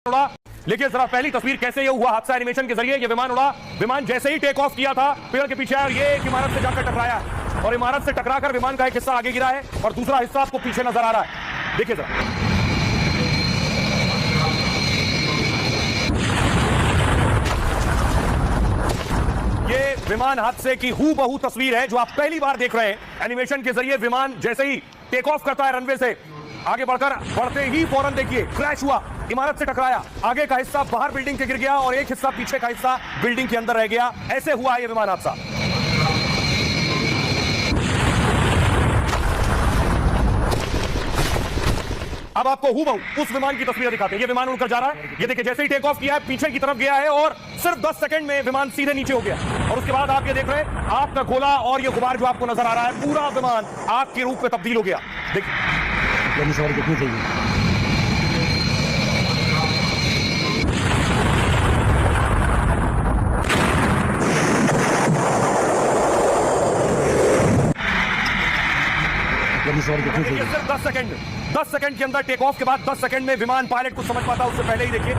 उड़ा। लेकिन जरा पहली तस्वीर कैसे ये हुआ हादसा एनिमेशन के जरिए। ये विमान उड़ा, विमान जैसे ही टेक ऑफ किया था पेड़ के पीछे आया और ये एक इमारत से जाकर टकराया और इमारत से टकराकर विमान का एक हिस्सा आगे गिरा है और दूसरा हिस्सा आपको पीछे नजर आ रहा है। देखिए जरा, ये विमान हादसे की हूबहू तस्वीर है जो आप पहली बार देख रहे हैं एनिमेशन के जरिए। विमान जैसे ही टेक ऑफ करता है रनवे से आगे बढ़ते ही फौरन देखिए क्रैश हुआ, इमारत से टकराया, आगे का हिस्सा बाहर बिल्डिंग के गिर गया और एक हिस्सा पीछे का हिस्सा बिल्डिंग के अंदर रह गया। ऐसे हुआ यह विमान हादसा। अब आपको हूबहू उस विमान की तस्वीर दिखाते हैं। ये विमान उड़कर जा रहा है, ये देखिए जैसे ही टेक ऑफ किया है पीछे की तरफ गया है और सिर्फ 10 सेकंड में विमान सीधे नीचे हो गया और उसके बाद आप ये देख रहे हैं आग का गोला और ये गुबार जो आपको नजर आ रहा है, पूरा विमान आग के रूप में तब्दील हो गया। देखिए कितनी चाहिए। सिर्फ 10 सेकंड के अंदर टेक ऑफ के बाद 10 सेकंड में विमान पायलट कुछ समझ पाता, उससे पहले ही देखिए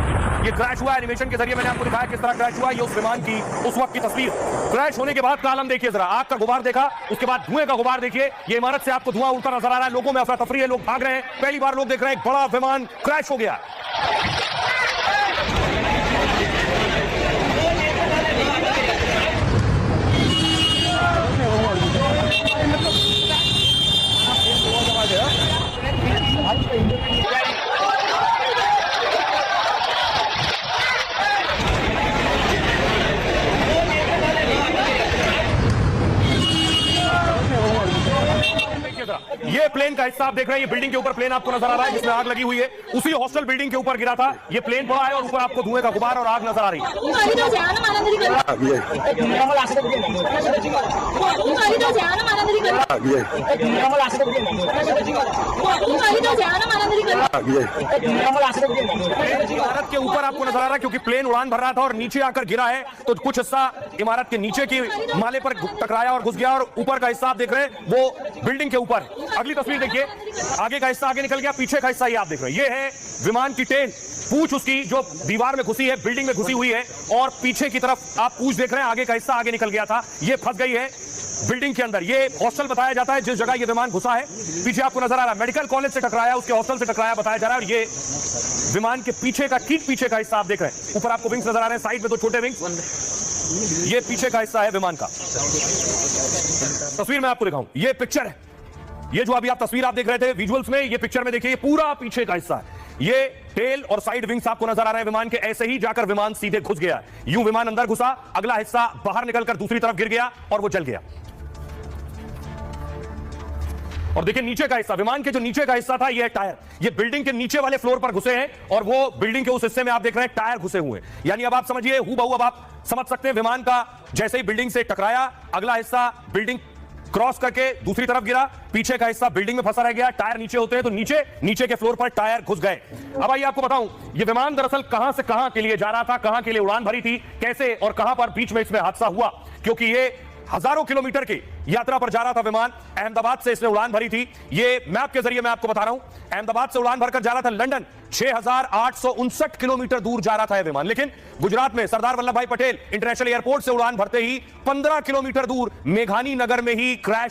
ये क्रैश हुआ। एनिमेशन के जरिए मैंने आपको दिखाया किस तरह क्रैश हुआ। ये उस विमान की उस वक्त की तस्वीर। क्रैश होने के बाद का आलम देखिए जरा, आग का गुबार देखा, उसके बाद धुएं का गुबार देखिए। ये इमारत से आपको धुआं उड़ता नजर आ रहा है, लोगों में अफरा तफरी है, लोग भाग रहे हैं। पहली बार लोग देख रहे हैं एक बड़ा विमान क्रैश हो गया। ये प्लेन का हिस्सा आप देख रहे हैं, ये बिल्डिंग के ऊपर प्लेन आपको नजर आ रहा है जिसमें आग लगी हुई है, उसी हॉस्टल बिल्डिंग के ऊपर गिरा था। ये प्लेन पड़ा है और ऊपर आपको धुएं का गुबार और आग नजर आ रही है। इमारत के ऊपर आपको नजर आ रहा है क्योंकि प्लेन उड़ान भर रहा था और नीचे आकर गिरा है तो कुछ हिस्सा इमारत के नीचे की माले पर टकराया और घुस गया और ऊपर का हिस्सा आप देख रहे हैं वो बिल्डिंग के ऊपर। अगली तस्वीर देखिए, आगे का हिस्सा आगे निकल गया, पीछे का हिस्सा ये आप देख रहे हैं। ये है विमान की टेल, पूंछ उसकी जो दीवार में घुसी है, बिल्डिंग में घुसी हुई है और पीछे की तरफ आप पूंछ देख रहे हैं, आगे का हिस्सा आगे निकल गया था, ये फंस गई है बिल्डिंग के अंदर। ये हॉस्टल बताया जाता है जिस जगह ये विमान घुसा है, पीछे आपको नजर आ रहा है मेडिकल कॉलेज से टकराया, उसके हॉस्टल से टकराया बताया जा रहा है। और ये विमान के पीछे का ठीक पीछे का हिस्सा आप देख रहे हैं, ऊपर आपको विंग्स नजर आ रहे हैं, साइड में दो छोटे विंग्स, ये पीछे का हिस्सा है विमान का। तस्वीर में आपको दिखाऊं, ये पिक्चर है, ये जो अभी आप तस्वीर आप देख रहे थे विजुअल्स में, ये पिक्चर में देखिए ये पूरा पीछे का हिस्सा है, ये टेल और साइड विंग्स आपको नजर आ रहे हैं विमान के। ऐसे ही जाकर विमान सीधे घुस गया, यूं विमान अंदर घुसा, अगला हिस्सा बाहर निकलकर दूसरी तरफ गिर गया और वो जल गया। और देखिए नीचे का हिस्सा, विमान के जो नीचे का हिस्सा था ये टायर, ये बिल्डिंग के नीचे वाले फ्लोर पर घुसे हैं और वो बिल्डिंग के उस हिस्से में आप देख रहे हैं टायर घुसे हुए हैं। यानी अब आप समझिए हूबहू, अब आप समझ सकते हैं विमान का जैसे ही बिल्डिंग से टकराया, अगला हिस्सा बिल्डिंग क्रॉस करके दूसरी तरफ गिरा, पीछे का हिस्सा बिल्डिंग में फंसा रह गया, टायर नीचे होते हैं तो नीचे के फ्लोर पर टायर घुस गए। अब आइए आपको बताऊं ये विमान दरअसल कहां से कहां के लिए जा रहा था, कहां के लिए उड़ान भरी थी, कैसे और कहां पर बीच में इसमें हादसा हुआ। क्योंकि ये हजारों किलोमीटर की यात्रा पर जा रहा था विमान, अहमदाबाद से इसने उड़ान भरी थी। ये मैप के जरिए मैं आपको बता रहा हूं, अहमदाबाद से उड़ान भरकर जा रहा था लंदन, 6859 किलोमीटर दूर जा रहा था यह विमान। लेकिन गुजरात में सरदार वल्लभ भाई पटेल इंटरनेशनल एयरपोर्ट से उड़ान भरते ही 15 किलोमीटर दूर मेघानी नगर में ही क्रैश